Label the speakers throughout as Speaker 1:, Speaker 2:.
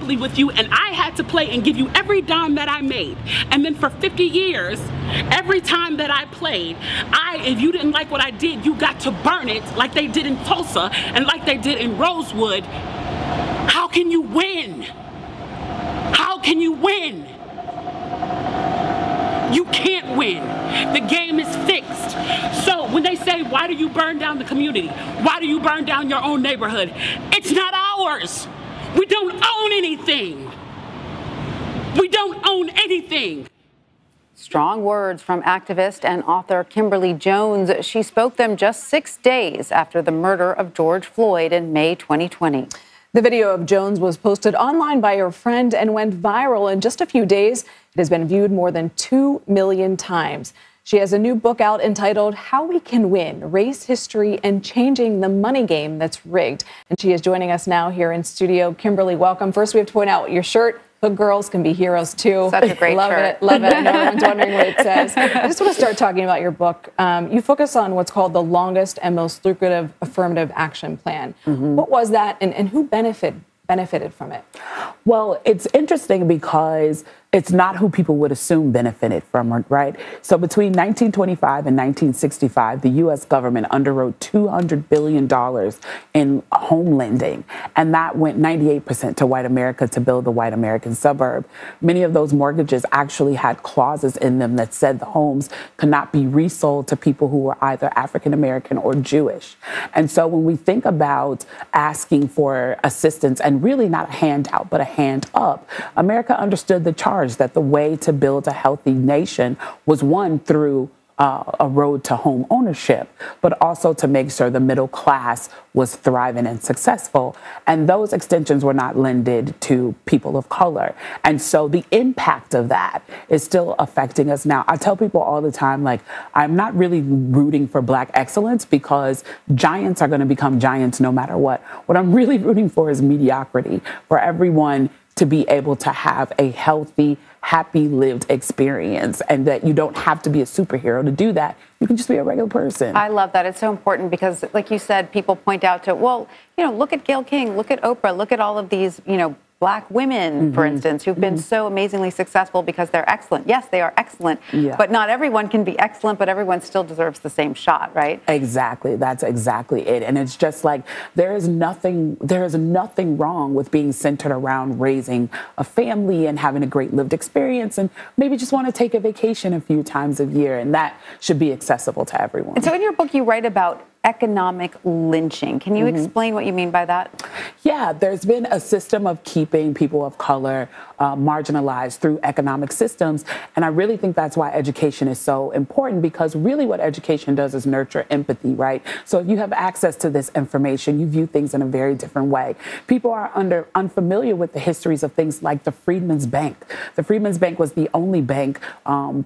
Speaker 1: monopoly with you, and I had to play and give you every dime that I made. And then for 50 years, every time that I played, if you didn't like what I did, you got to burn it like they did in Tulsa and like they did in Rosewood. How can you win? How can you win? You can't win. The game is fixed. So when they say, why do you burn down the community? Why do you burn down your own neighborhood? It's not ours. We don't own anything. We don't own anything.
Speaker 2: Strong words from activist and author Kimberly Jones. She spoke them just 6 days after the murder of George Floyd in May 2020.
Speaker 3: The video of Jones was posted online by her friend and went viral in just a few days. It has been viewed more than 2 million times. She has a new book out entitled How We Can Win, Race History and Changing the Money Game That's Rigged. And she is joining us now here in studio. Kimberly, welcome. First, we have to point out your shirt. Hood girls can be heroes, too.
Speaker 2: Such a great
Speaker 3: love
Speaker 2: shirt.
Speaker 3: Love it. I know everyone's wondering what it says. I just want to start talking about your book. You focus on what's called the longest and most lucrative affirmative action plan. What was that, and who benefited from it?
Speaker 4: Well, it's interesting because it's not who people would assume benefited from it, right? So between 1925 and 1965, the U.S. government underwrote $200 billion in home lending, and that went 98% to white America to build the white American suburb. Many of those mortgages actually had clauses in them that said the homes could not be resold to people who were either African American or Jewish. And so when we think about asking for assistance, and really not a handout, but a hand up, America understood the charge that the way to build a healthy nation was one through a road to home ownership, but also to make sure the middle class was thriving and successful. And those extensions were not lended to people of color. And so the impact of that is still affecting us now. I tell people all the time, like, I'm not really rooting for Black excellence because giants are going to become giants no matter what. What I'm really rooting for is mediocrity, for everyone to be able to have a healthy, happy lived experience, and that you don't have to be a superhero to do that. You can just be a regular person.
Speaker 2: I love that. It's so important because, like you said, people point out to, well, look at Gayle King, look at Oprah, look at all of these, Black women, for instance, who've been so amazingly successful because they're excellent. Yes, they are excellent, but not everyone can be excellent, but everyone still deserves the same shot, right?
Speaker 4: Exactly. That's exactly it. And it's just like, there is nothing wrong with being centered around raising a family and having a great lived experience, and maybe just want to take a vacation a few times a year. And that should be accessible to everyone.
Speaker 2: And so in your book, you write about economic lynching. Can you explain what you mean by that?
Speaker 4: Yeah, there's been a system of keeping people of color marginalized through economic systems. And I really think that's why education is so important, because really what education does is nurture empathy, right? So if you have access to this information, you view things in a very different way. People are unfamiliar with the histories of things like the Freedmen's Bank. The Freedmen's Bank was the only bank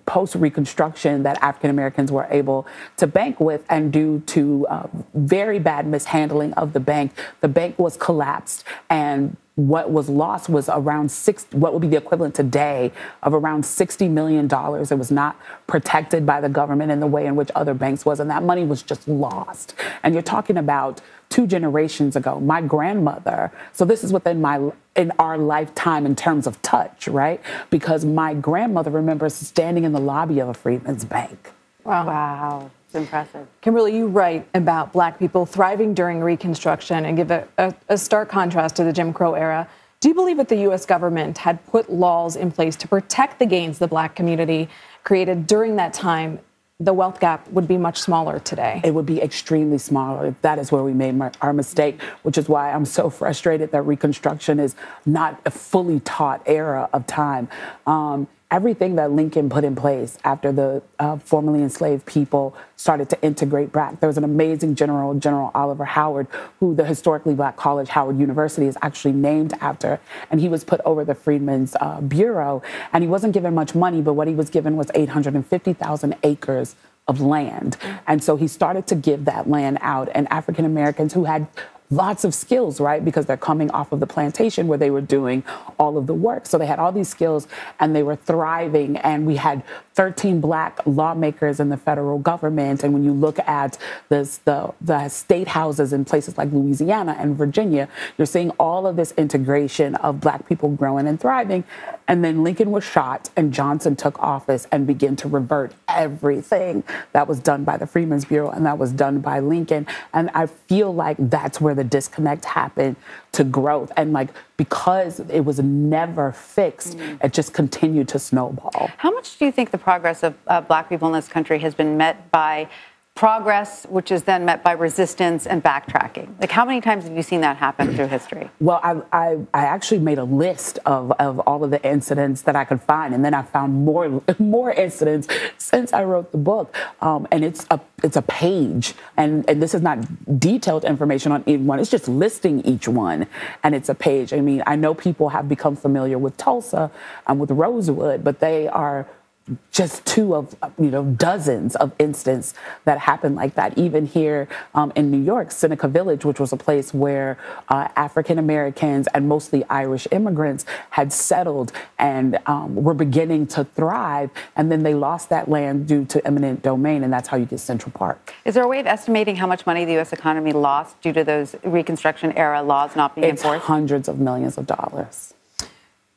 Speaker 4: post-Reconstruction that African Americans were able to bank with, and due to very bad mishandling of the bank was collapsed, and what was lost was around what would be the equivalent today of around $60 million. It was not protected by the government in the way in which other banks was, and that money was just lost. And you're talking about 2 generations ago, my grandmother. So this is in our lifetime in terms of touch, right? Because my grandmother remembers standing in the lobby of a Freedmen's Bank.
Speaker 2: Wow. It's impressive.
Speaker 3: Kimberly, you write about Black people thriving during Reconstruction and give a stark contrast to the Jim Crow era. Do you believe that the U.S. government had put laws in place to protect the gains the Black community created during that time? The wealth gap would be much smaller today. It
Speaker 4: would be extremely smaller. That is where we made our mistake, which is why I'm so frustrated that Reconstruction is not a fully taught era of time. Everything that Lincoln put in place after the formerly enslaved people started to integrate Black. There was an amazing General Oliver Howard, who the historically Black college, Howard University, is actually named after. And he was put over the Freedmen's Bureau, and he wasn't given much money, but what he was given was 850,000 acres of land. And so he started to give that land out, and African Americans who had lots of skills, right? Because they're coming off of the plantation where they were doing all of the work. So they had all these skills and they were thriving. And we had 13 Black lawmakers in the federal government. And when you look at the state houses in places like Louisiana and Virginia, you're seeing all of this integration of Black people growing and thriving. And then Lincoln was shot and Johnson took office and began to revert everything that was done by the Freedmen's Bureau and that was done by Lincoln. And I feel like that's where the disconnect happened to growth. And like, because it was never fixed, it just continued to snowball.
Speaker 2: How much do you think the progress of Black people in this country has been met by progress, which is then met by resistance and backtracking? Like, how many times have you seen that happen through history?
Speaker 4: Well, I actually made a list of all of the incidents that I could find, and then I found more incidents since I wrote the book. And it's a page, and this is not detailed information on each one. It's just listing each one, and it's a page. I mean, I know people have become familiar with Tulsa and with Rosewood, but they are just two of dozens of instances that happened like that. Even here in New York, Seneca Village, which was a place where African Americans and mostly Irish immigrants had settled and were beginning to thrive, and then they lost that land due to eminent domain, and that's how you get Central Park.
Speaker 2: Is there a way of estimating how much money the U.S. economy lost due to those Reconstruction era laws not being enforced?
Speaker 4: It's hundreds of millions of dollars.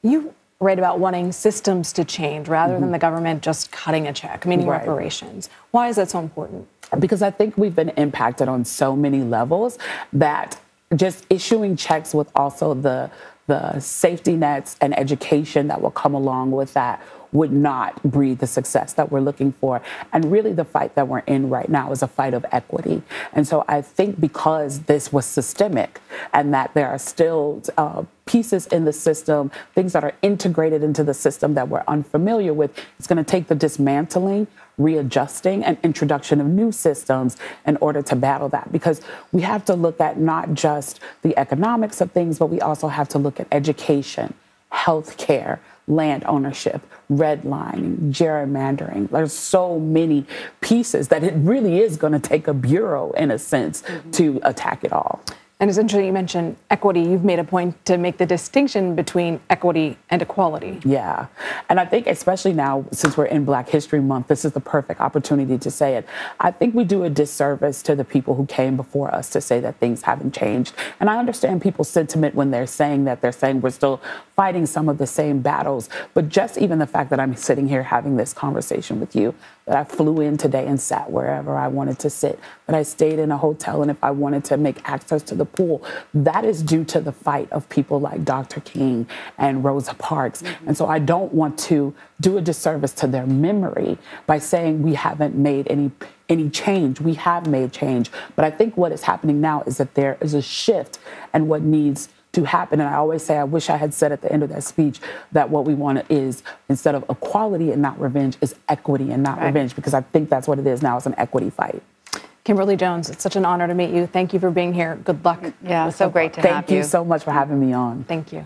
Speaker 3: You write about wanting systems to change rather than the government just cutting a check, meaning reparations. Why is that so important?
Speaker 4: Because I think we've been impacted on so many levels that just issuing checks with also the safety nets and education that will come along with that would not breed the success that we're looking for. And really the fight that we're in right now is a fight of equity. And so I think because this was systemic and that there are still pieces in the system, things that are integrated into the system that we're unfamiliar with, it's going to take the dismantling, readjusting, and introduction of new systems in order to battle that. Because we have to look at not just the economics of things, but we also have to look at education, healthcare, land ownership, redlining, gerrymandering. There's so many pieces that it really is going to take a bureau, in a sense, to attack it all.
Speaker 3: And it's interesting you mentioned equity. You've made a point to make the distinction between equity and equality.
Speaker 4: Yeah. And I think especially now, since we're in Black History Month, this is the perfect opportunity to say it. I think we do a disservice to the people who came before us to say that things haven't changed. And I understand people's sentiment when they're saying we're still fighting some of the same battles. But just even the fact that I'm sitting here having this conversation with you, that I flew in today and sat wherever I wanted to sit, that I stayed in a hotel, and if I wanted to make access to the pool, that is due to the fight of people like Dr. King and Rosa Parks. And so I don't want to do a disservice to their memory by saying we haven't made any change. We have made change. But I think what is happening now is that there is a shift, and what needs to happen. And I always say, I wish I had said at the end of that speech that what we want is, instead of equality and not revenge, is equity and not revenge, because I think that's what it is now. It's an equity fight.
Speaker 3: Kimberly Jones, it's such an honor to meet you. Thank you for being here. Good luck.
Speaker 2: Yeah, so great to have you.
Speaker 4: Thank you so much for having me on.
Speaker 3: Thank you.